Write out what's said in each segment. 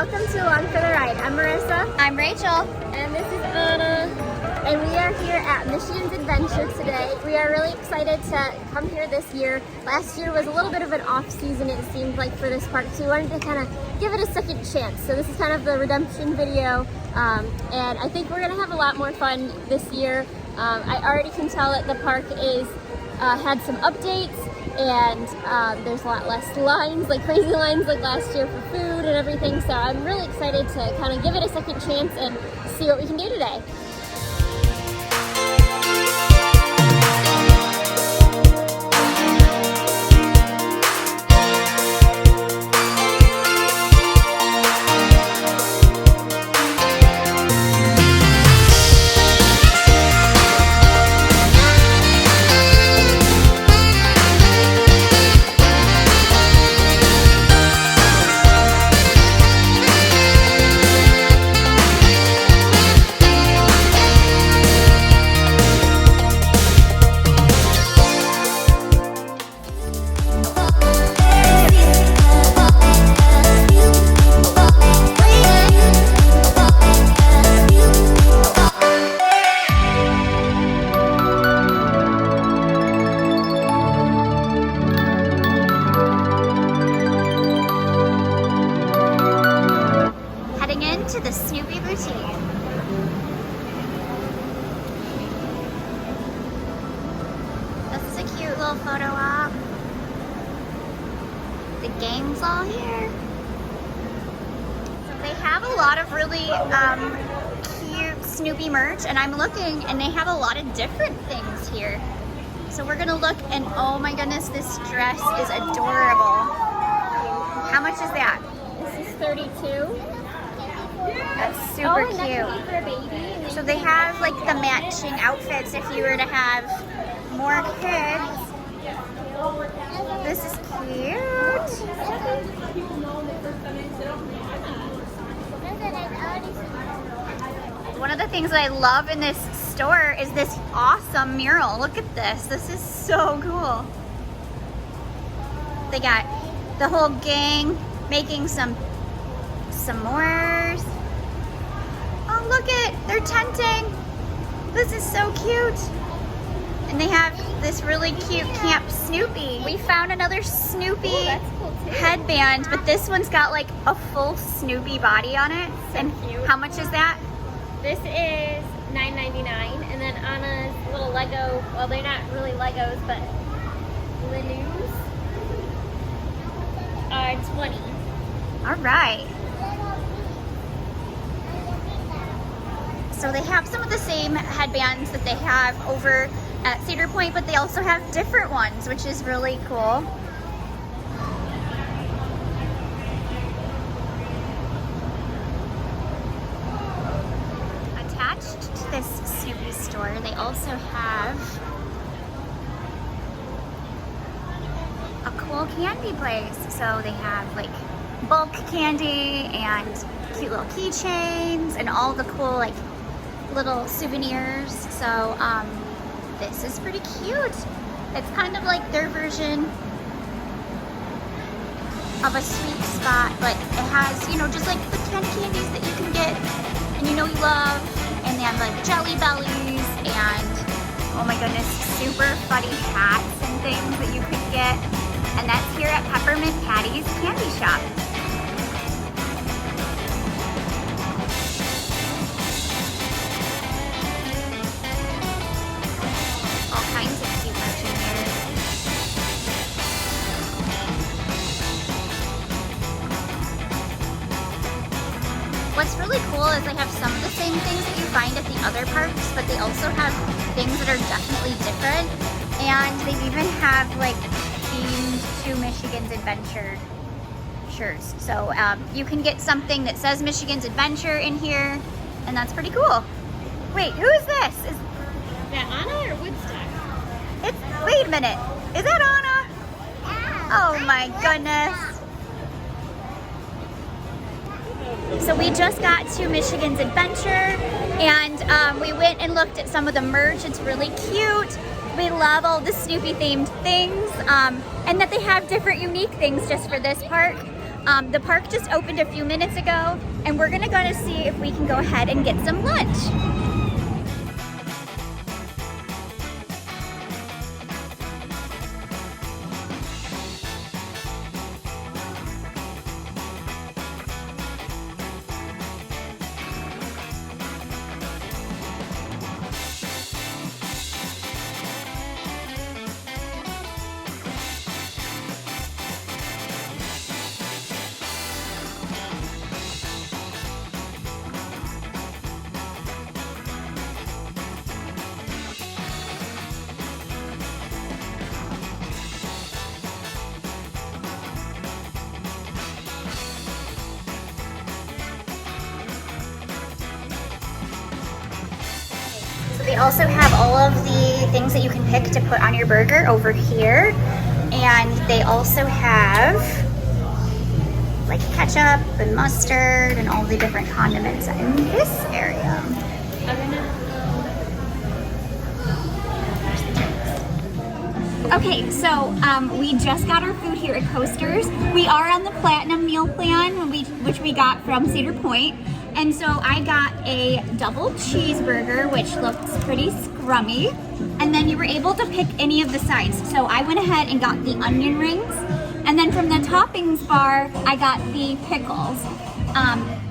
welcome to Along for the Ride. I'm Marissa. I'm Rachel. And this is Anna. And we are here at Michigan's Adventure today. We are really excited to come here this year. Last year was a little bit of an off season, it seemed like, for this park, so we wanted to kind of give it a second chance. So this is kind of the redemption video, and I think we're gonna have a lot more fun this year. I already can tell that the park is had some updates, and there's a lot less lines, like crazy lines like last year for food and everything. So I'm really excited to kind of give it a second chance and see what we can do today. To the Snoopy boutique. This is a cute little photo op. The gang's all here. So they have a lot of really cute Snoopy merch, and I'm looking and they have a lot of different things here. So we're gonna look, and oh my goodness, this dress is adorable. How much is that? This is $32. That's super cute. For a baby. So they have like the matching outfits if you were to have more kids. This is cute. One of the things that I love in this store is this awesome mural. Look at this. This is so cool. They got the whole gang making some s'mores. Oh, look it, they're tenting. This is so cute. And they have this really cute Camp Snoopy. We found another Snoopy headband, but this one's got like a full Snoopy body on it. So and cute. How much is that? This is $9.99, and then Anna's little Lego, well, they're not really Legos, but Linus are $20. All right. So they have some of the same headbands that they have over at Cedar Point, but they also have different ones, which is really cool. Attached to this Snoopy store, they also have a cool candy place. So they have like bulk candy and cute little keychains and all the cool like little souvenirs. So this is pretty cute. It's kind of like their version of a sweet spot, but it has, you know, just like the candies that you can get and you know you love. And they have like jelly bellies and, oh my goodness, super funny hats and things that you could get. And that's here at Peppermint Patty's Candy Shop. All kinds of cute merch in here. What's really cool is they have some of the same things that you find at the other parks, but they also have things that are definitely different. And they even have like themed to Michigan's Adventure shirts. So you can get something that says Michigan's Adventure in here, and that's pretty cool. Wait, who is this? Is that Anna or Woodstock? Wait a minute. Is that Anna? Oh my goodness. So we just got to Michigan's Adventure, and we went and looked at some of the merch. It's really cute. We love all the Snoopy themed things, and that they have different unique things just for this park. The park just opened a few minutes ago, and we're gonna go to see if we can go ahead and get some lunch. They also have all of the things that you can pick to put on your burger over here. And they also have like ketchup and mustard and all the different condiments in this area. Okay, so we just got our food here at Coasters. We are on the Platinum Meal Plan, which we got from Cedar Point. And so I got a double cheeseburger, which looks pretty scrummy. And then you were able to pick any of the sides. So I went ahead and got the onion rings. And then from the toppings bar, I got the pickles.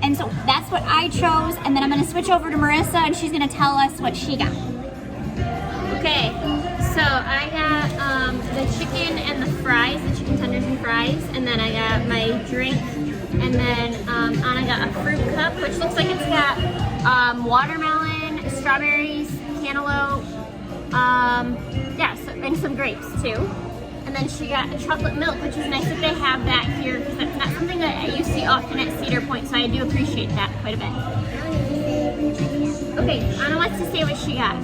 And so that's what I chose. And then I'm gonna switch over to Marissa and she's gonna tell us what she got. Okay, so I got the chicken and the fries, the chicken tenders and fries. And then I got my drink. And then Anna got a fruit cup, which looks like it's got watermelon, strawberries, cantaloupe, and some grapes too. And then she got a chocolate milk, which is nice that they have that here because that's not something that you see often at Cedar Point, so I do appreciate that quite a bit. Okay, Anna wants to say what she got.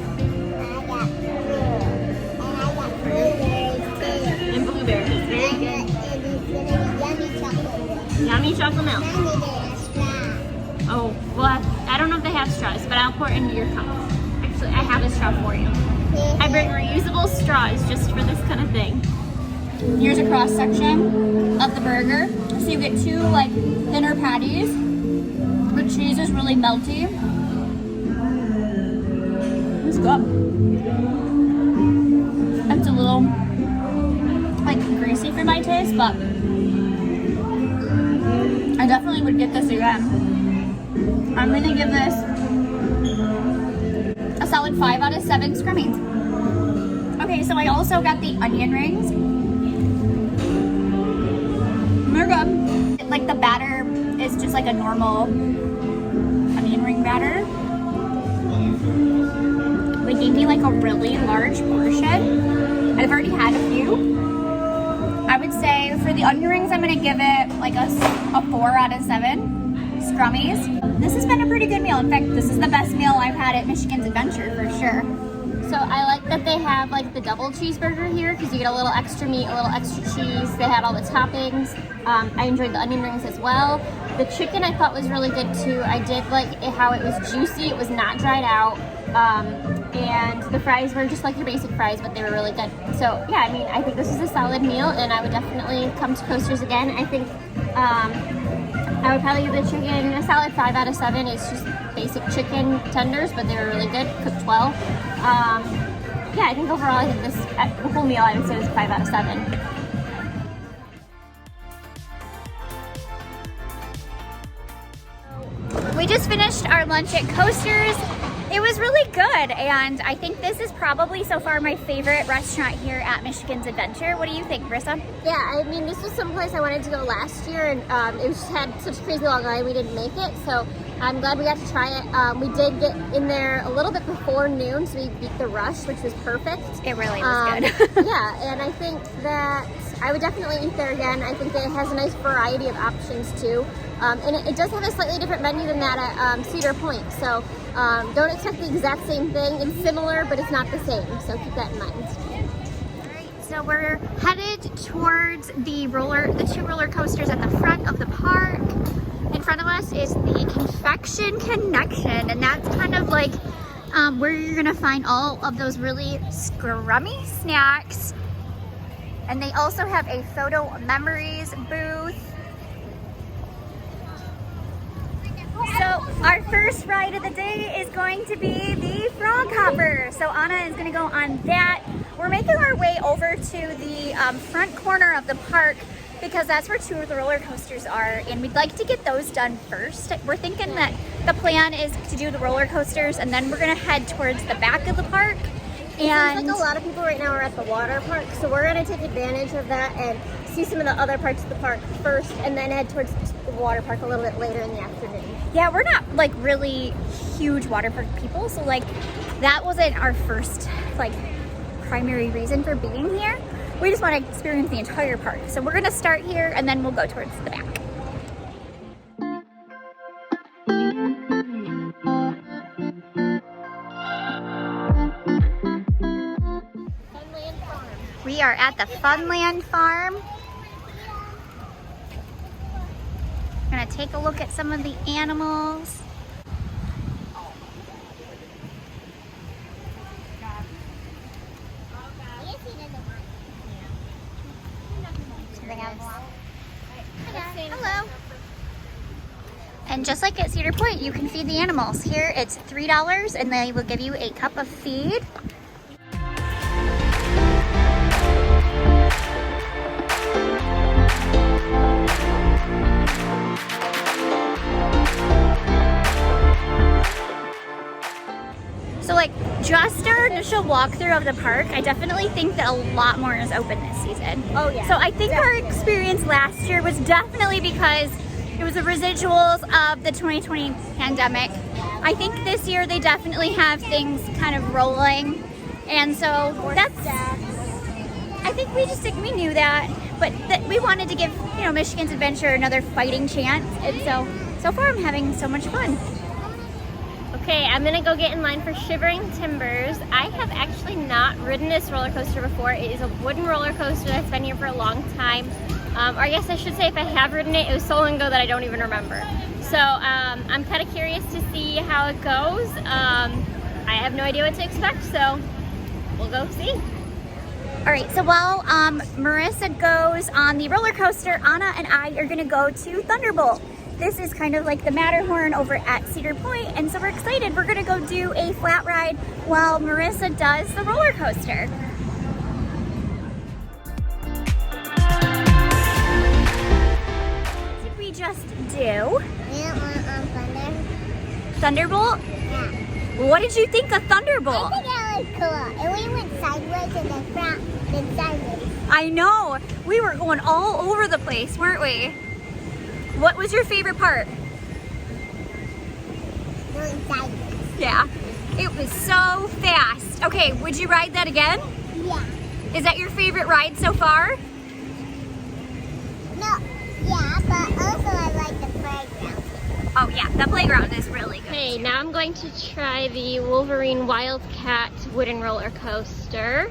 And blueberries, very good. Yummy chocolate milk. Oh, well, I don't know if they have straws, but I'll pour it into your cup. Actually, I have a straw for you. I bring reusable straws just for this kind of thing. Here's a cross section of the burger. So you get two like thinner patties. The cheese is really melty. It's good. It's a little like greasy for my taste, but I definitely would get this again. I'm gonna give this a solid 5 out of 7 scrummies. Okay, so I also got the onion rings. They're good. Like the batter is just like a normal onion ring batter. They gave me like a really large portion. I've already had a few. I would say for the onion rings, I'm gonna give it like a 4 out of 7 scrummies. This has been a pretty good meal. In fact, this is the best meal I've had at Michigan's Adventure for sure. So I like that they have like the double cheeseburger here because you get a little extra meat, a little extra cheese. They had all the toppings. I enjoyed the onion rings as well. The chicken I thought was really good too. I did like how it was juicy. It was not dried out. And the fries were just like your basic fries, but they were really good. So yeah, I mean, I think this is a solid meal and I would definitely come to Coasters again. I think I would probably give the chicken a solid 5 out of 7. It's just basic chicken tenders, but they were really good, cooked well. Yeah, I think overall, I think this the whole meal I would say was a 5 out of 7. We just finished our lunch at Coasters. It was really good, and I think this is probably so far my favorite restaurant here at Michigan's Adventure. What do you think, Marissa? Yeah, I mean, this was someplace I wanted to go last year, and it just had such a crazy long line, we didn't make it, so I'm glad we got to try it. We did get in there a little bit before noon, so we beat the rush, which was perfect. It really was good. Yeah, and I think that I would definitely eat there again. I think that it has a nice variety of options too. And it does have a slightly different menu than that at Cedar Point. So don't expect the exact same thing. It's similar, but it's not the same. So keep that in mind. All right, so we're headed towards the two roller coasters at the front of the park. In front of us is the Confection Connection, and that's kind of like where you're gonna find all of those really scrummy snacks. And they also have a photo memories booth. Our first ride of the day is going to be the frog hopper. So Anna is going to go on that. We're making our way over to the front corner of the park because that's where 2 of the roller coasters are, and we'd like to get those done first. We're thinking that the plan is to do the roller coasters and then we're going to head towards the back of the park. And it seems like a lot of people right now are at the water park, so we're going to take advantage of that and see some of the other parts of the park first and then head towards the water park a little bit later in the afternoon. Yeah, we're not like really huge water park people, so like that wasn't our first like primary reason for being here. We just want to experience the entire park. So we're going to start here and then we'll go towards the back. We are at the Funland Farm. We're gonna take a look at some of the animals. Hello. And just like at Cedar Point, you can feed the animals. Here it's $3 and they will give you a cup of feed. So like just our initial walkthrough of the park, I definitely think that a lot more is open this season. Oh yeah. So I think our experience last year was definitely because it was the residuals of the 2020 pandemic. I think this year they definitely have things kind of rolling. And so I think we knew that, but that we wanted to give, you know, Michigan's Adventure another fighting chance. And so far I'm having so much fun. Okay, I'm gonna go get in line for Shivering Timbers. I have actually not ridden this roller coaster before. It is a wooden roller coaster that's been here for a long time. Or I guess I should say if I have ridden it, it was so long ago that I don't even remember. So I'm kind of curious to see how it goes. I have no idea what to expect, so we'll go see. All right, so while Marissa goes on the roller coaster, Anna and I are gonna go to Thunderbolt. This is kind of like the Matterhorn over at Cedar Point, and so we're excited. We're gonna go do a flat ride while Marissa does the roller coaster. What did we just do? Thunderbolt? Yeah. What did you think of Thunderbolt? I think that was cool. And we went sideways and then front, then sideways. I know. We were going all over the place, weren't we? What was your favorite part? Going sideways. Yeah. It was so fast. Okay, would you ride that again? Yeah. Is that your favorite ride so far? No. Yeah, but also I like the playground. Oh yeah, the playground is really good. Okay, now I'm going to try the Wolverine Wildcat wooden roller coaster.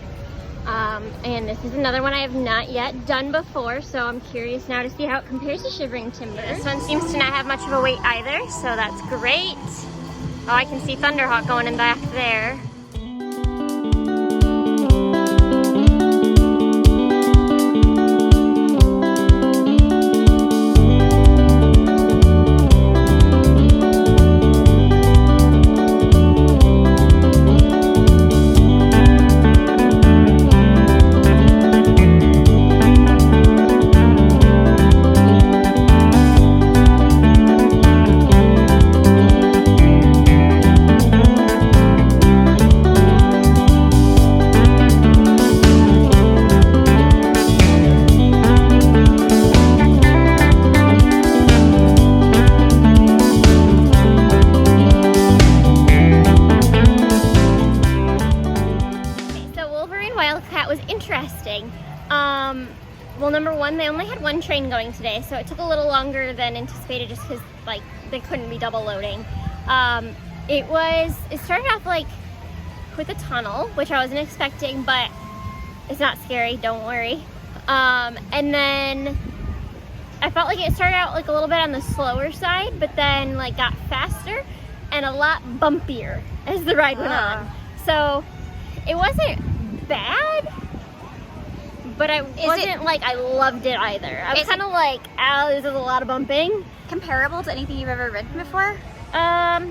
And this is another one I have not yet done before, so I'm curious now to see how it compares to Shivering Timbers. This one seems to not have much of a wait either, so that's great. Oh, I can see Thunderhawk going in back there. Interesting. Well, number one, they only had one train going today, so it took a little longer than anticipated just because like they couldn't be double loading. It started off like with a tunnel, which I wasn't expecting, but it's not scary, don't worry. And then I felt like it started out like a little bit on the slower side, but then like got faster and a lot bumpier as the ride went on. So it wasn't bad, but I wasn't like I loved it either. I was kind of like, oh, this is a lot of bumping. Comparable to anything you've ever ridden before? I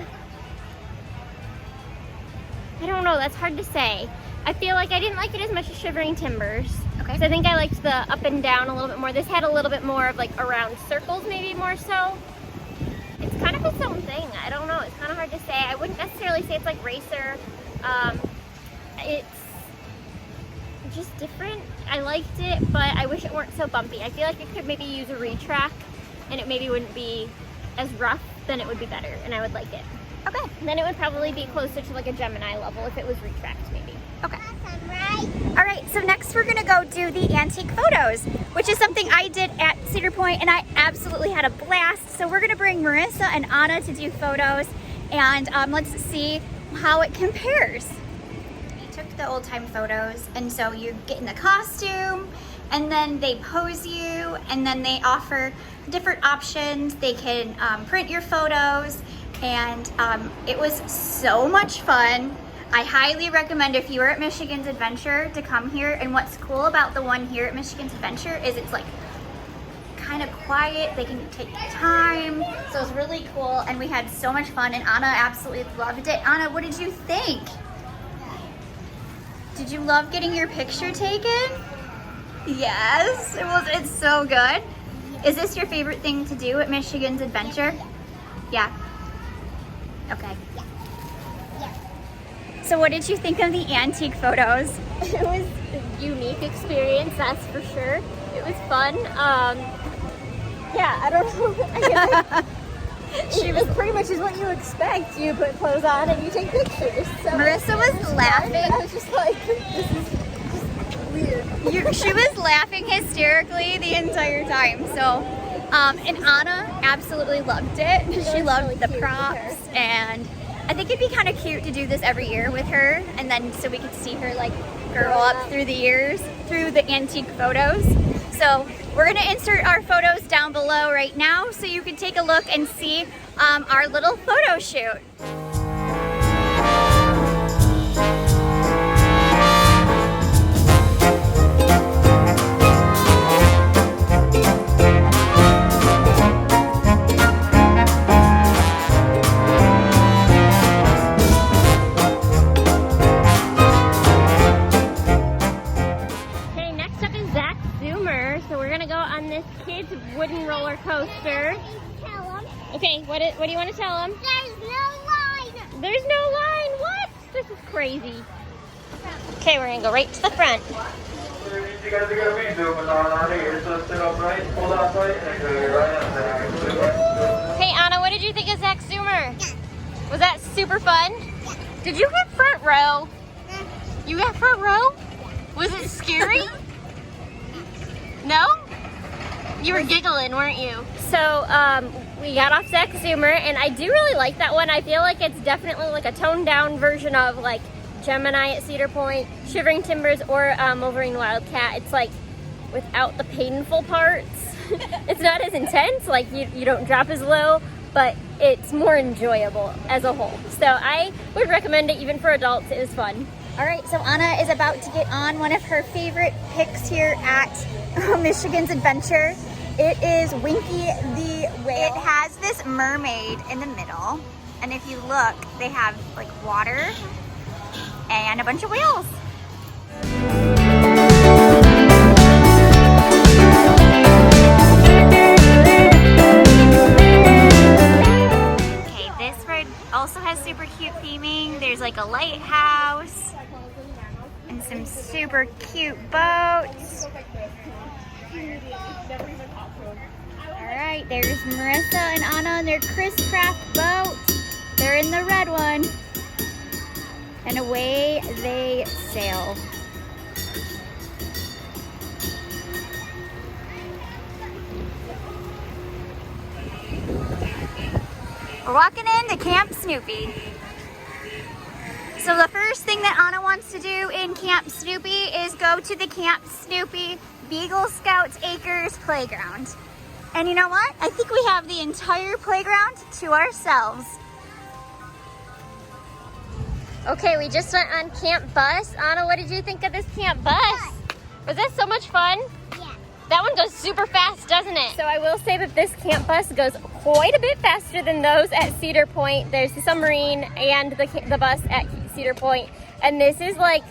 don't know, that's hard to say. I feel like I didn't like it as much as Shivering Timbers. Okay. So I think I liked the up and down a little bit more. This had a little bit more of like around circles, maybe more so. It's kind of its own thing. I don't know, it's kind of hard to say. I wouldn't necessarily say it's like Racer. It's just different. I liked it, but I wish it weren't so bumpy. I feel like it could maybe use a retrack and it maybe wouldn't be as rough, then it would be better and I would like it. Okay. And then it would probably be closer to like a Gemini level if it was retracked maybe. Okay. Awesome, right? All right, so next we're gonna go do the antique photos, which is something I did at Cedar Point and I absolutely had a blast. So we're gonna bring Marissa and Anna to do photos and let's see how it compares. We took the old time photos and so you get in the costume and then they pose you and then they offer different options. They can print your photos and it was so much fun. I highly recommend if you are at Michigan's Adventure to come here. And what's cool about the one here at Michigan's Adventure is it's like kind of quiet. They can take time. So it's really cool. And we had so much fun and Anna absolutely loved it. Anna, what did you think? Did you love getting your picture taken? Yes, it's so good. Is this your favorite thing to do at Michigan's Adventure? Yeah. Okay. So what did you think of the antique photos? It was a unique experience, that's for sure. It was fun. Yeah, I don't know. I guess she was pretty much is what you expect. You put clothes on and you take pictures. So Marissa was laughing. I was just like, this is just weird. She was laughing hysterically the entire time. So, and Anna absolutely loved it. She loved really the cute props, and I think it'd be kind of cute to do this every year with her, and then so we could see her like grow up through the years through the antique photos. So we're gonna insert our photos down below right now, so you can take a look and see our little photo shoot. Wooden roller coaster. Okay, what do you want to tell them? There's no line. There's no line. What? This is crazy. Okay, we're gonna go right to the front. Hey Anna, what did you think of Zach Zoomer? Was that super fun? Did you get front row? You got front row? Was it scary? No? You were giggling, weren't you? So we got off Zach Zoomer, and I do really like that one. I feel like it's definitely like a toned down version of like Gemini at Cedar Point, Shivering Timbers, or Wolverine Wildcat. It's like without the painful parts. It's not as intense, like you don't drop as low, but it's more enjoyable as a whole. So I would recommend it even for adults. It was fun. All right, so Anna is about to get on one of her favorite picks here at Michigan's Adventure. It is Winky the whale. It has this mermaid in the middle, and if you look, they have like water and a bunch of whales. Okay, this ride also has super cute theming. There's like a lighthouse and some super cute boats. All right, there's Marissa and Anna on their Chris Craft boat. They're in the red one. And away they sail. We're walking into Camp Snoopy. So the first thing that Anna wants to do in Camp Snoopy is go to the Camp Snoopy Beagle Scouts Acres playground. And you know what? I think we have the entire playground to ourselves. Okay, we just went on Camp Bus. Anna, what did you think of this Camp Bus? Was that so much fun? Yeah. That one goes super fast, doesn't it? So I will say that this camp bus goes quite a bit faster than those at Cedar Point. There's the submarine and the bus at Cedar Point. And this is like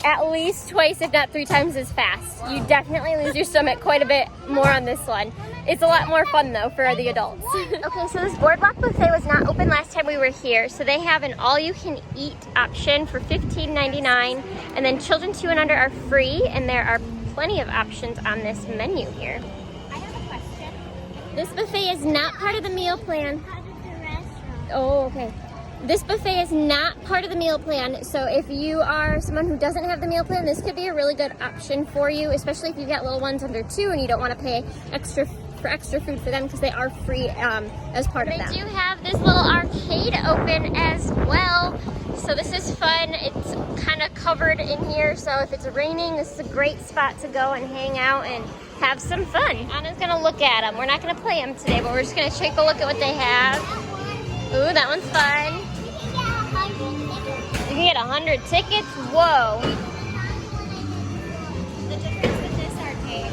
at least twice, if not 3 times as fast. You definitely lose your stomach quite a bit more on this one. It's a lot more fun though for the adults. Okay, so this boardwalk buffet was not open last time we were here. So they have an all-you-can-eat option for $15.99. And then children 2 and under are free. And there are plenty of options on this menu here. I have a question. This buffet is not part of the meal plan. Oh, okay. This buffet is not part of the meal plan, so if you are someone who doesn't have the meal plan, this could be a really good option for you, especially if you've got little ones under 2 and you don't want to pay extra food for them because they are free as part of that. They do have this little arcade open as well, so this is fun. It's kind of covered in here, so if it's raining, this is a great spot to go and hang out and have some fun. Anna's gonna look at them. We're not gonna play them today, but we're just gonna take a look at what they have. Ooh, that one's fun. You can get 100 tickets. Whoa. The difference with this arcade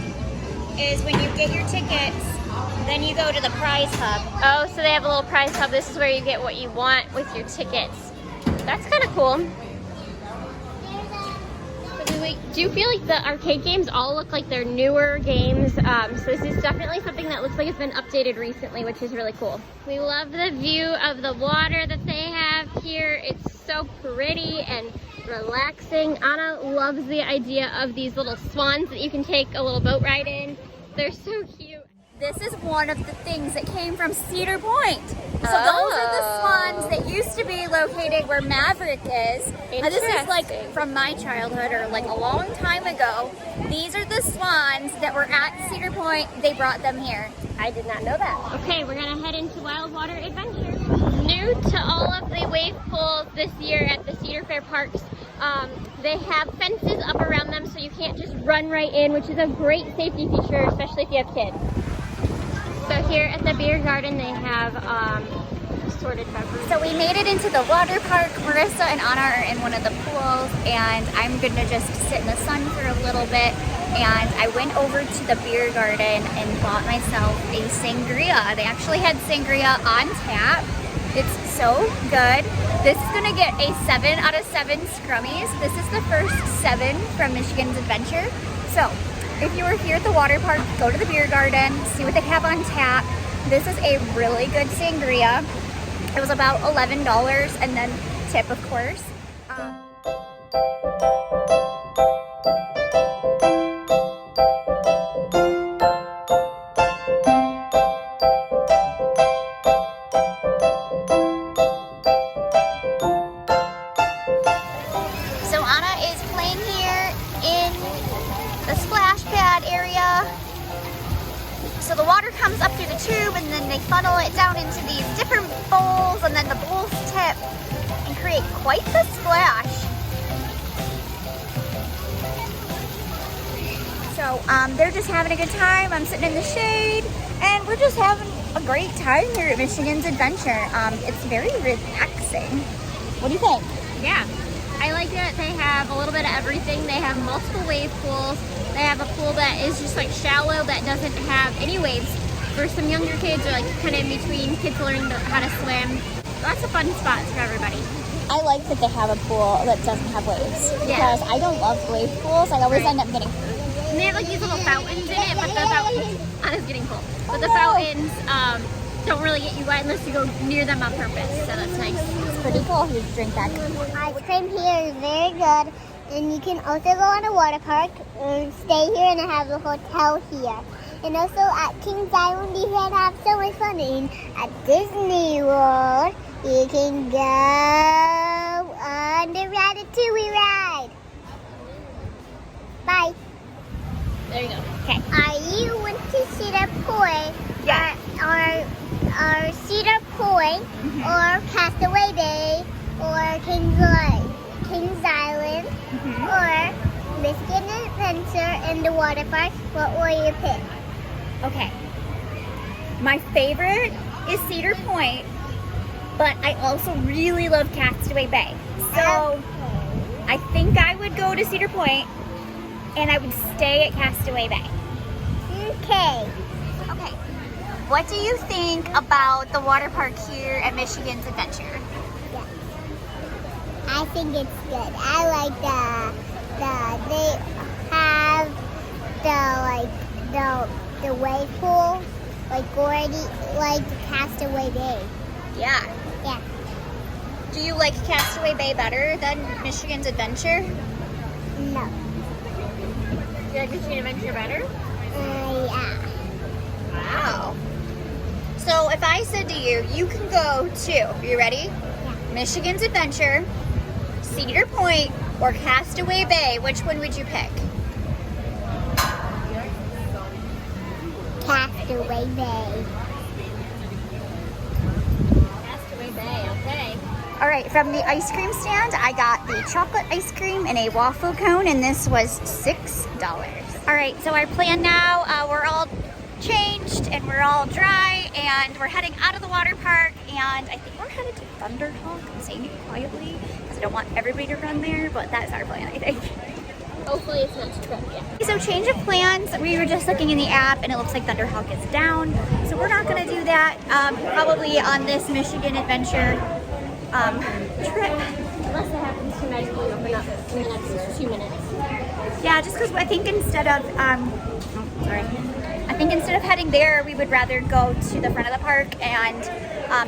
is when you get your tickets, then you go to the prize hub. Oh, so they have a little prize hub. This is where you get what you want with your tickets. That's kind of cool. Do you feel like the arcade games all look like they're newer games? So this is definitely something that looks like it's been updated recently, which is really cool. We love the view of the water that they have here. It's so pretty and relaxing. Anna loves the idea of these little swans that you can take a little boat ride in. They're so cute. This is one of the things that came from Cedar Point. So those are the swans that used to be located where Maverick is. Now this is like from my childhood or like a long time ago. These are the swans that were at Cedar Point. They brought them here. I did not know that. Okay, we're gonna head into Wild Water Adventure. New to all of the wave pools this year at the Cedar Fair parks, they have fences up around them so you can't just run right in, which is a great safety feature, especially if you have kids. So here at the beer garden, they have assorted beverages. So we made it into the water park. Marissa and Anna are in one of the pools, and I'm gonna just sit in the sun for a little bit. And I went over to the beer garden and bought myself a sangria. They actually had sangria on tap. It's so good. This is gonna get a 7 out of 7 scrummies. This is the first 7 from Michigan's Adventure. So if you are here at the water park, go to the beer garden, see what they have on tap. This is a really good sangria. It was about $11 and then tip, of course. So Anna is playing here in the splash pad area. So the water comes up through the tube and then they funnel it down into these different bowls, and then the bowls tip and create quite the splash. So they're just having a good time. I'm sitting in the shade and we're just having a great time here at Michigan's Adventure. It's very relaxing. What do you think? Yeah, I like that they have a little bit of everything. They have multiple wave pools. They have a pool that is just like shallow that doesn't have any waves for some younger kids, or like kind of in between kids learning how to swim. Lots of fun spots for everybody. I like that they have a pool that doesn't have waves, because I don't love wave pools. I always end up getting hurt. And they have like these little fountains in it, but the fountains, Anna's getting cold. But the fountains don't really get you wet unless you go near them on purpose, so that's nice. It's pretty cool if you drink that. Ice cream here is very good, and you can also go on a water park and stay here and have a hotel here. And also at Kings Island, you can have so much fun. And at Disney World, you can go on the Ratatouille ride. Bye. There you go. Okay. You went to Cedar Point, or Cedar Point, or Castaway Bay, or Kings Island, or Muskegon Adventure in the water park. What will you pick? Okay. My favorite is Cedar Point, but I also really love Castaway Bay. So I think I would go to Cedar Point and I would stay at Castaway Bay. Okay. Okay. What do you think about the water park here at Michigan's Adventure? I think it's good. I like they have the wave pool, like Gordy, like Castaway Bay. Yeah. Yeah. Do you like Castaway Bay better than Michigan's Adventure? No. Do you like Michigan Adventure better? Yeah. Wow. So if I said to you, you can go to, are you ready? Yeah. Michigan's Adventure, Cedar Point, or Castaway Bay, which one would you pick? Castaway Bay. Castaway Bay, okay. All right, from the ice cream stand, I got the chocolate ice cream in a waffle cone, and this was $6. All right, so our plan now, we're all changed and we're all dry, and we're heading out of the water park, and I think we're headed to Thunderhawk. I'm saying it quietly because I don't want everybody to run there, but that's our plan, I think. Hopefully it's not too crowded yet. So change of plans. We were just looking in the app and it looks like Thunderhawk is down. So we're not gonna do that probably on this Michigan Adventure trip. Unless it happens to magically open up in the next 2 minutes. Yeah, just because I think instead of, I think instead of heading there, we would rather go to the front of the park, and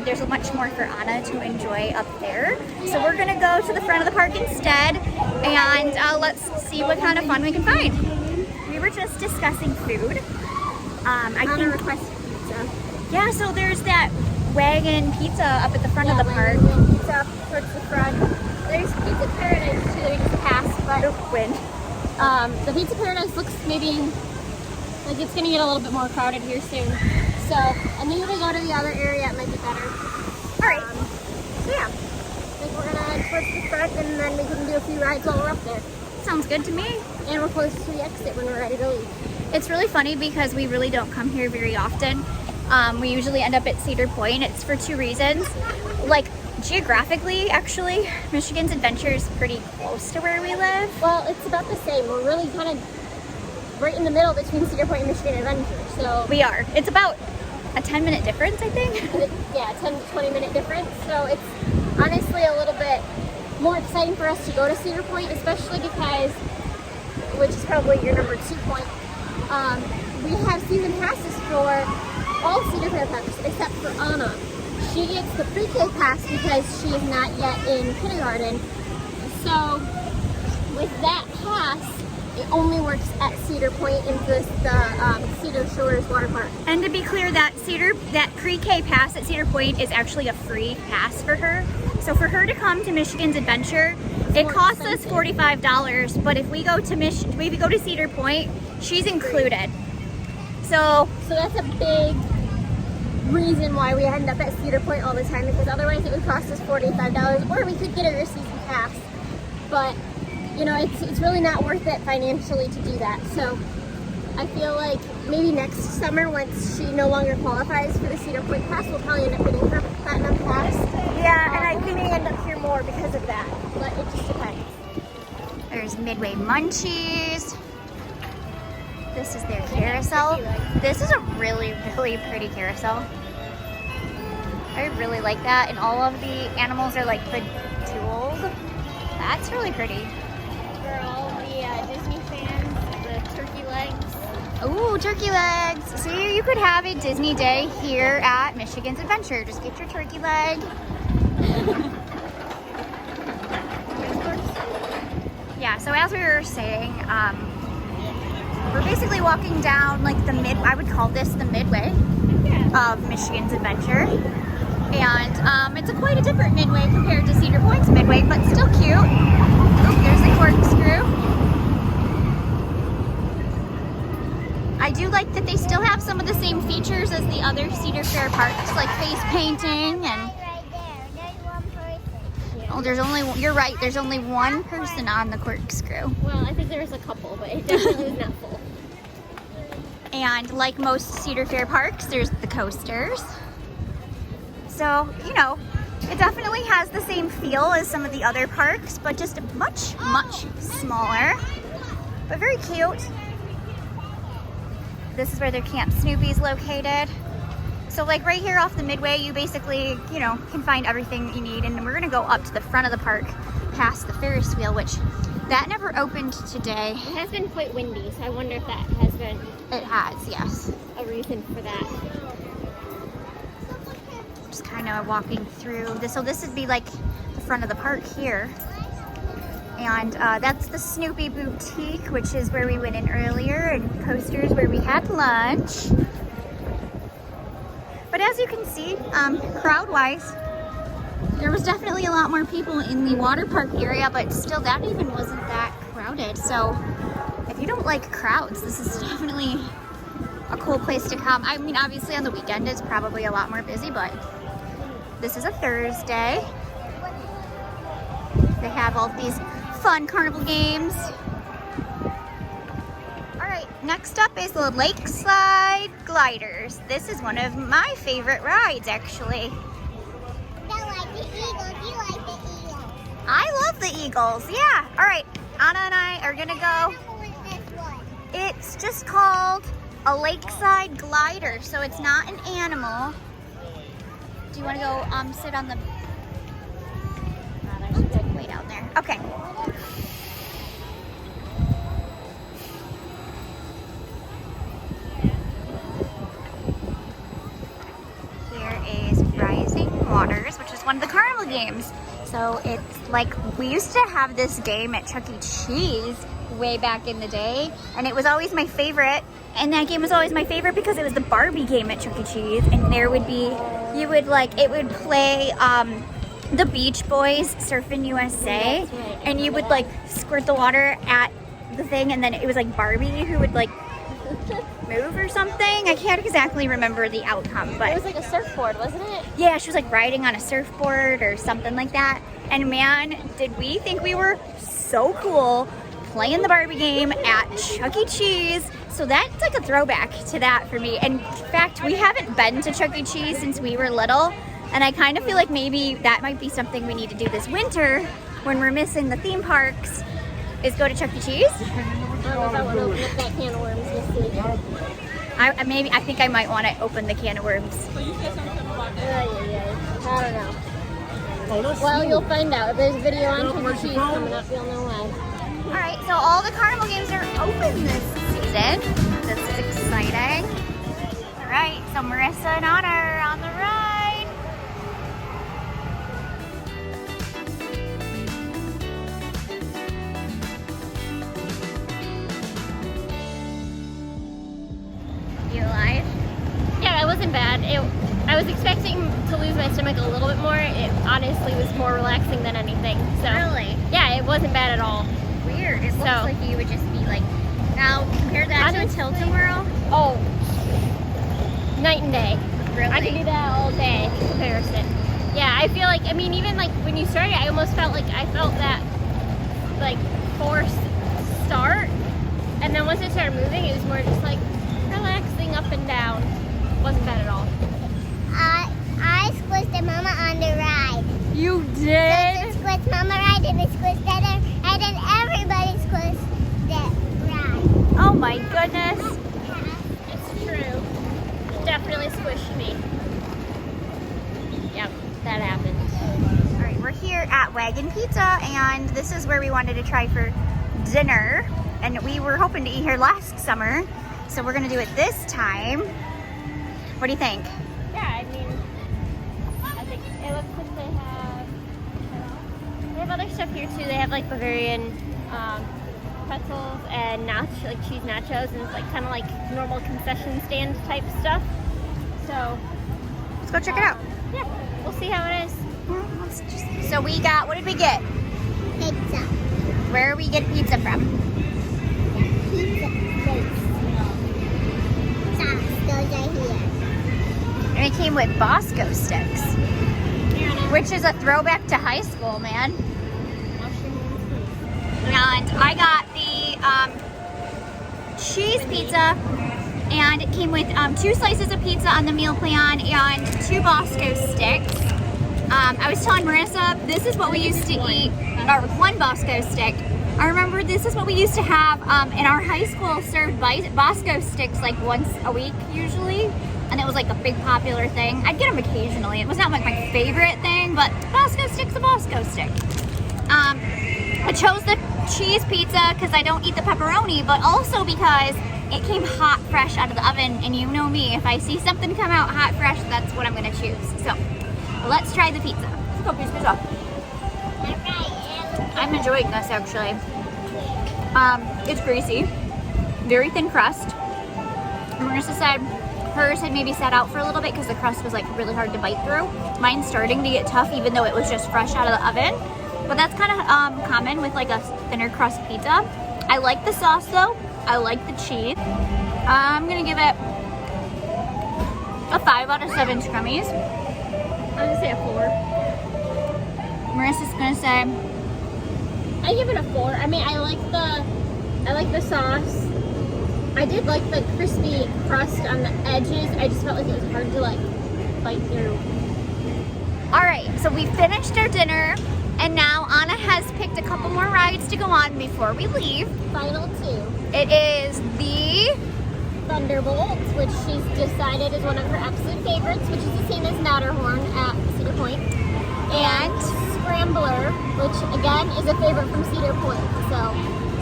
there's much more for Anna to enjoy up there. So we're gonna go to the front of the park instead, and let's see what kind of fun we can find. We were just discussing food. Anna requested pizza. Yeah, so there's that wagon pizza up at the front of the park. Pizza towards the front. There's Pizza Paradise too that we just passed, but Wind. the Pizza Paradise looks maybe like it's gonna get a little bit more crowded here soon. So I think if we go to the other area, it might be better. All right. So yeah, I think we're gonna head towards the front, and then we can do a few rides while we're up there. Sounds good to me. And we're close to the exit when we're ready to leave. It's really funny because we really don't come here very often. We usually end up at Cedar Point. It's for two reasons. Like, geographically, actually, Michigan's Adventure is pretty close to where we live. Well, it's about the same. We're really kind of right in the middle between Cedar Point and Michigan Adventure. So We are. It's about a 10-minute difference, I think. yeah, 10 to 20 minute difference. So it's honestly a little bit more exciting for us to go to Cedar Point, especially because, which is probably your number 2 point, we have season passes for all Cedar Fair parks except for Anna. She gets the pre-K pass because she is not yet in kindergarten. So with that pass, it only works at Cedar Point and the Cedar Shores Water Park. And to be clear, that pre-K pass at Cedar Point is actually a free pass for her. So for her to come to Michigan's Adventure, it costs us $45. But if we go to Cedar Point, she's included. So that's a big reason why we end up at Cedar Point all the time, because otherwise it would cost us $45, or we could get her a season pass. But you know, it's really not worth it financially to do that. So I feel like maybe next summer, once she no longer qualifies for the Cedar Point pass, we'll probably end up getting her platinum pass. yeah, and I We may end up here more because of that, but it just depends. There's Midway Munchies. This is their carousel. This is a really, really pretty carousel. I really like that, and all of the animals are like bejeweled. That's really pretty. For all the Disney fans, the turkey legs. Ooh, turkey legs. See, you could have a Disney day here at Michigan's Adventure. Just get your turkey leg. Yeah, so as we were saying, we're basically walking down like I would call this the Midway of Michigan's Adventure. And it's quite a different Midway compared to Cedar Point's Midway, but still cute. Oh, there's the corkscrew. I do like that they still have some of the same features as the other Cedar Fair parks, like face painting and... Right there. There's one person. Oh, you're right, there's only one person on the corkscrew. Well, I think there was a couple, but it definitely was not full. And like most Cedar Fair parks, there's the coasters. So, you know, it definitely has the same feel as some of the other parks, but just much, much smaller. But very cute. This is where their Camp Snoopy's located. So like right here off the Midway, you basically, you know, can find everything you need. And we're gonna go up to the front of the park past the Ferris wheel, which that never opened today. It has been quite windy, so I wonder if that has been It has, yes. a reason for that. Just kind of walking through this. So this would be like the front of the park here. And that's the Snoopy Boutique, which is where we went in earlier, and Coasters where we had lunch. But as you can see, crowd-wise, there was definitely a lot more people in the water park area, but still that even wasn't that crowded. So if you don't like crowds, this is definitely a cool place to come. I mean, obviously on the weekend it's probably a lot more busy, but this is a Thursday. They have all these fun carnival games. All right, next up is the Lakeside Gliders. This is one of my favorite rides, actually. I like the Eagles. You like the Eagles. I love the Eagles, yeah. All right, Anna and I are gonna go. What was this one? It's just called a Lakeside Glider, so it's not an animal. Do you wanna go sit on the, oh, there's a big way down there. Okay. Here is Rising Waters, which is one of the carnival games. So it's like, we used to have this game at Chuck E. Cheese way back in the day, and it was always my favorite. And that game was always my favorite because it was the Barbie game at Chuck E. Cheese, and there would be, you would like, it would play the Beach Boys, Surfin' USA, and you would like squirt the water at the thing, and then it was like Barbie who would like move or something. I can't exactly remember the outcome, but It was like a surfboard, wasn't it? yeah, she was like riding on a surfboard or something like that. And man, did we think we were so cool playing the Barbie game at Chuck E. Cheese. So that's like a throwback to that for me. And in fact, we haven't been to Chuck E. Cheese since we were little. And I kind of feel like maybe that might be something we need to do this winter when we're missing the theme parks, is go to Chuck E. Cheese. I want to open up that can of worms this week. I think I might want to open the can of worms. I don't know. Well, you'll find out. If there's a video on Chuck E. Cheese coming up, you'll know why. All right, so all the carnival games are open this season. This is exciting. All right, so Marissa and Anna are on the ride. You alive? Yeah, it wasn't bad. I was expecting to lose my stomach a little bit more. It honestly was more relaxing than anything. So Really? yeah, it wasn't bad at all. Weird. It looks So- like you would just be like, now compare that to a Honestly- tilt-a-whirl. Oh, night and day. Really? I could do that all day in comparison. Yeah, I feel like, I mean, even like when you started, I almost felt like I felt that like forced start. And then once it started moving, it was more just like relaxing up and down. Wasn't bad at all. I squished the mama on the ride. You So did? the squished mama ride and the squished other, and then everybody squished that ride. Oh my goodness. It's true. Definitely squished me. Yep, that happened. All right, we're here at Wagon Pizza, and this is where we wanted to try for dinner. And we were hoping to eat here last summer, so we're gonna do it this time. What do you think? Yeah, I mean, I think it looks like they have other stuff here too. They have like Bavarian pretzels and like cheese nachos, and it's like kind of like normal concession stand type stuff. So Let's go check it out. yeah, we'll see how it is. So we got, what did we get? Pizza. Where are we getting pizza from? Pizza place. Sauce, those are here. And it came with Bosco sticks, which is a throwback to high school, man. And I got the cheese pizza, and it came with 2 slices of pizza on the meal plan and 2 Bosco sticks. I was telling Marissa, this is what we used to eat, or 1 Bosco stick. I remember this is what we used to have in our high school, served Bosco sticks like once a week usually. And it was like a big popular thing. I'd get them occasionally. It was not like my favorite thing, but Bosco stick's a Bosco stick. I chose the cheese pizza because I don't eat the pepperoni, but also because it came hot, fresh out of the oven. And you know me, if I see something come out hot, fresh, that's what I'm gonna choose. So let's try the pizza. Let's go piece pizza. I'm enjoying this actually. It's greasy, very thin crust. Marissa said hers had maybe sat out for a little bit because the crust was like really hard to bite through. Mine's starting to get tough even though it was just fresh out of the oven. But that's kind of common with like a thinner crust pizza. I like the sauce though. I like the cheese. I'm gonna give it a 5 out of 7 scrummies. I'm gonna say a 4. Marissa's gonna say I give it a 4. I mean, I like the sauce. I did like the crispy crust on the edges. I just felt like it was hard to like bite through. all right, so we finished our dinner and now Anna has picked a couple more rides to go on before we leave. Final 2. It is the Thunderbolt, which she's decided is one of her absolute favorites, which is the same as Matterhorn at Cedar Point. And Scrambler, which again is a favorite from Cedar Point. So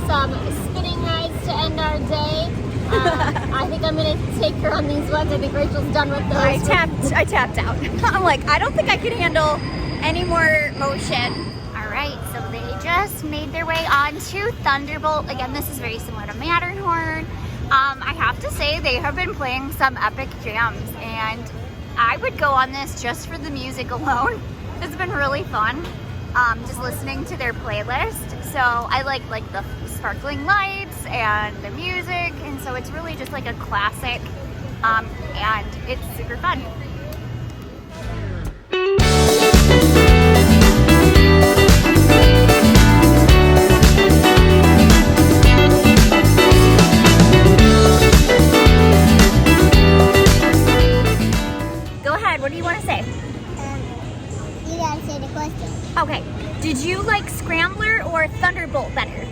some spinning rides to end our day. I think I'm gonna take her on these ones. I think Rachel's done with those. I tapped out. I'm like, I don't think I can handle any more motion. All right, so they just made their way onto Thunderbolt. Again, this is very similar to Matterhorn. I have to say they have been playing some epic jams and I would go on this just for the music alone. It's been really fun, just listening to their playlist. So I like the sparkling lights and the music, and so it's really just like a classic, and it's super fun. Go ahead, what do you want to say? You gotta say the question. Okay, did you like Scrambler or Thunderbolt better?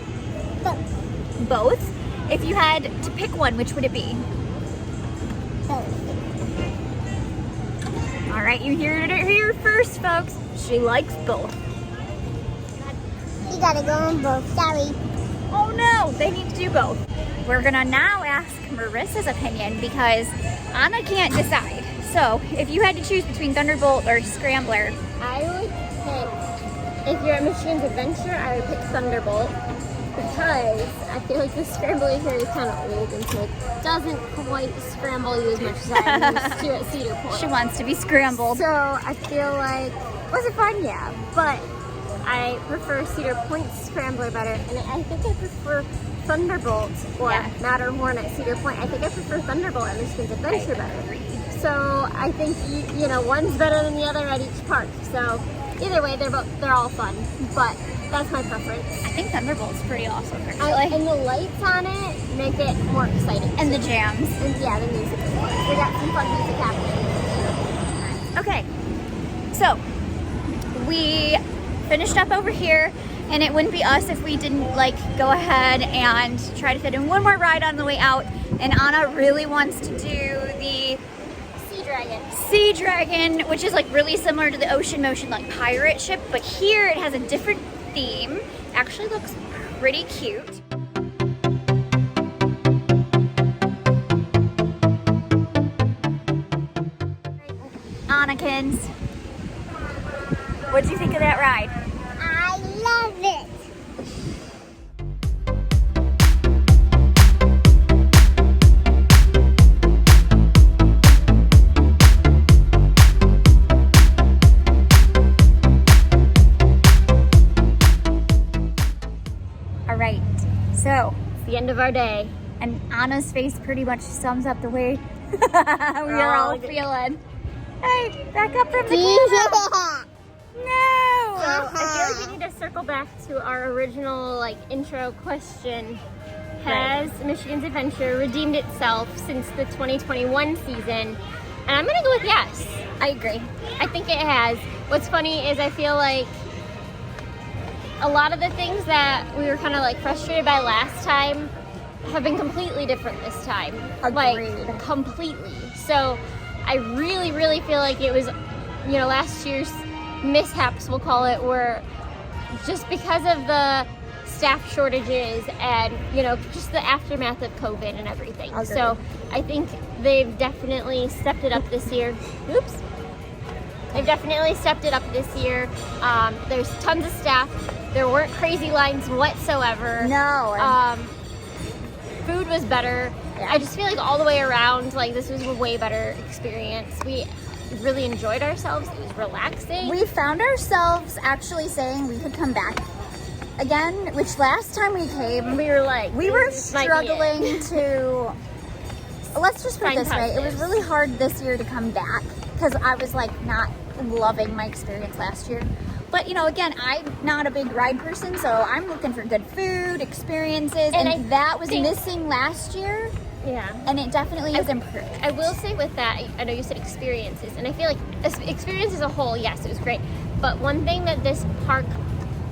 Both. Both? If you had to pick one, which would it be? Both. All right, you heard it here first, folks. She likes both. You gotta go on both. Sorry. Oh no, they need to do both. We're gonna now ask Marissa's opinion because Anna can't decide. So, if you had to choose between Thunderbolt or Scrambler, I would pick, if you're at Michigan's Adventure, I would pick Thunderbolt because I feel like the scrambler here is kind of old and so it doesn't quite scramble you as much as I'm used to at Cedar Point. she wants to be scrambled. So I feel like, was it fun? Yeah, but I prefer Cedar Point Scrambler better, and I think I prefer Thunderbolt or Matterhorn at Cedar Point. I think I prefer Thunderbolt at Michigan's Adventure better. So I think you know one's better than the other at each park. So either way, they're all fun, but that's my preference. I think Thunderbolt's pretty awesome, actually. And the lights on it make it more exciting. And the jams. And yeah, the music. We got some fun music happening. Okay, so we finished up over here, and it wouldn't be us if we didn't like go ahead and try to fit in one more ride on the way out. And Anna really wants to do the Sea Dragon, which is like really similar to the Ocean Motion like pirate ship, but here it has a different theme. Actually looks pretty cute. Annakins, what'd you think of that ride? I love it. So, it's the end of our day. And Anna's face pretty much sums up the way we are all feeling. Hey, back up from the camera. No! So I feel like we need to circle back to our original intro question. Has Michigan's Adventure redeemed itself since the 2021 season? And I'm gonna go with yes. I agree. I think it has. What's funny is I feel like a lot of the things that we were kind of like frustrated by last time have been completely different this time. Agreed. Like completely. So I really, really feel like it was, you know, last year's mishaps, we'll call it, were just because of the staff shortages and, you know, just the aftermath of COVID and everything. Agreed. So I think they've definitely stepped it up this year. Oops. They've definitely stepped it up this year. There's tons of staff. There weren't crazy lines whatsoever. No. Food was better. Yeah. I just feel like all the way around, like this was a way better experience. We really enjoyed ourselves. It was relaxing. We found ourselves actually saying we could come back again, which last time we came, we were like, we were this might be it. struggling to, let's just put it Find this way, it was positives. really hard this year to come back because I was like not loving my experience last year. But you know, again, I'm not a big ride person, so I'm looking for good food, experiences, and that was missing last year, Yeah. and it definitely has improved. I will say with that, I know you said experiences, and I feel like experience as a whole, yes, it was great. But one thing that this park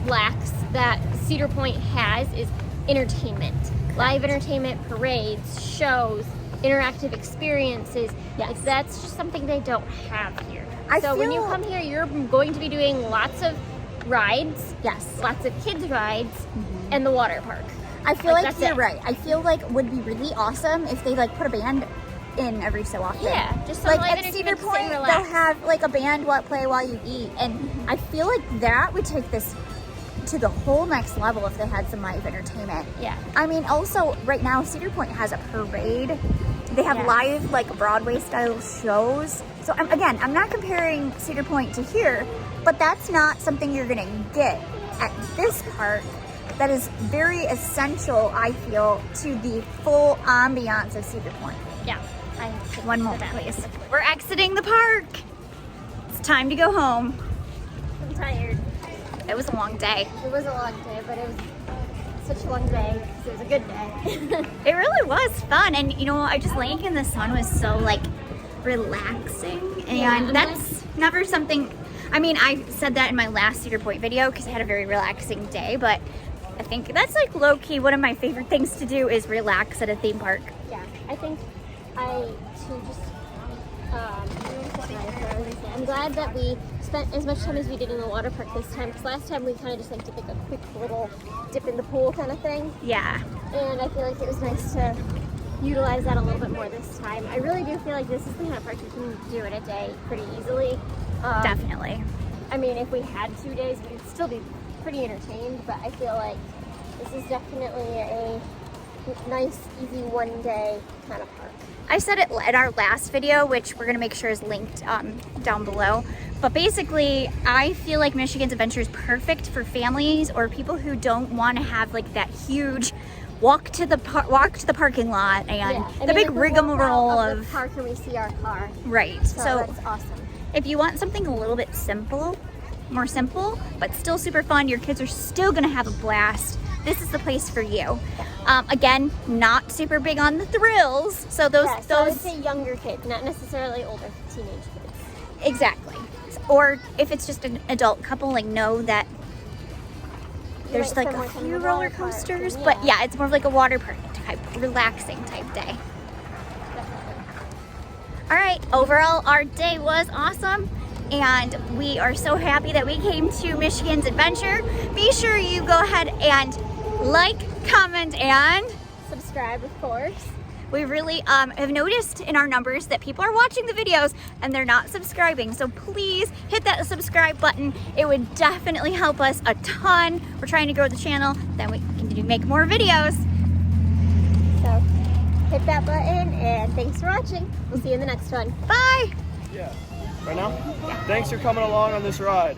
lacks that Cedar Point has is entertainment. Live entertainment, parades, shows, interactive experiences. Yes. Like, that's just something they don't have here. I So when you feel- come here, you're going to be doing lots of rides, Yes. lots of kids rides, and the water park. I feel Like, like that's you're it. right. I feel like it would be really awesome if they like put a band in every so often. Yeah, just some like live at Cedar entertainment to sit Point, and they'll relax. have like a band play while you eat, and I feel like that would take this to the whole next level if they had some live entertainment. Yeah. I mean, also right now Cedar Point has a parade. They have Yeah. live like Broadway style shows. So I'm not comparing Cedar Point to here, but that's not something you're gonna get at this park. That is very essential, I feel, to the full ambiance of Cedar Point. Yeah. One more, please. We're exiting the park. It's time to go home. I'm tired. It was a long day. It was a long day, but it was such a long day because it was a good day. It really was fun, and you know, I just laying in the sun was so like relaxing, and Yeah. that's never something. I mean, I said that in my last Cedar Point video because I had a very relaxing day, but I think that's like low key one of my favorite things to do is relax at a theme park. Yeah, I think I'm glad that we spent as much time as we did in the water park this time, because last time we kind of just like did like a quick little dip in the pool kind of thing, Yeah. and I feel like it was nice to utilize that a little bit more this time. I really do feel like this is the kind of park you can do in a day pretty easily. Definitely. I mean, if we had 2 days, we'd still be pretty entertained, but I feel like this is definitely a nice, easy one-day kind of park. I said it in our last video, which we're gonna make sure is linked down below. But basically, I feel like Michigan's Adventure is perfect for families or people who don't want to have like that huge walk to the parking lot and the big rigmarole of of the park, and we see our car. right. So that's awesome. If you want something a little bit more simple, but still super fun, your kids are still gonna have a blast, this is the place for you. Again, not super big on the thrills, so So I would say younger kids, not necessarily older teenage kids. exactly. Or if it's just an adult couple, like know that You there's might like spend a more time in few the roller water park, coasters, and but yeah, it's more of like a water park type, relaxing type day. Definitely. All right, overall our day was awesome, and we are so happy that we came to Michigan's Adventure. Be sure you go ahead and like, comment, and Subscribe, of course. we really have noticed in our numbers that people are watching the videos and they're not subscribing. So please hit that subscribe button. It would definitely help us a ton. We're trying to grow the channel, then we can make more videos. So hit that button, and thanks for watching. We'll see you in the next one. Bye. Yeah. Right now? Yeah. Thanks for coming along on this ride.